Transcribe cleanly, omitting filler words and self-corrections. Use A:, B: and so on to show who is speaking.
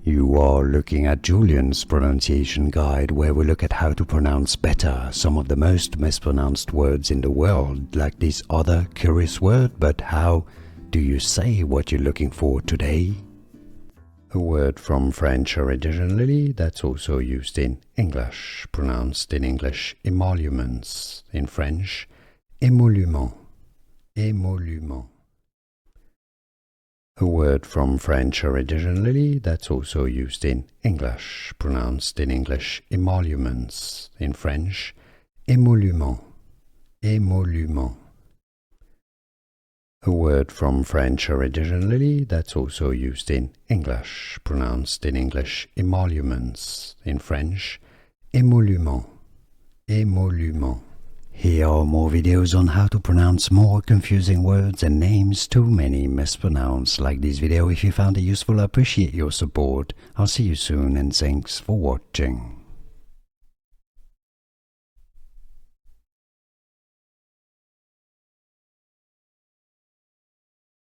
A: You are looking at Julian's pronunciation guide, where we look at how to pronounce better some of the most mispronounced words in the world, like this other curious word. But how do you say what you're looking for today? A word from French originally that's also used in English, pronounced in English emoluments, in French émolument, émolument. A word from French originally that's also used in English, pronounced in English emoluments, in French émolument, émolument. A word from French originally that's also used in English, pronounced in English emoluments, in French émolument, émolument. Here are more videos on how to pronounce more confusing words and names too many mispronounced. Like this video if you found it useful. I appreciate your support. I'll see you soon and thanks for watching.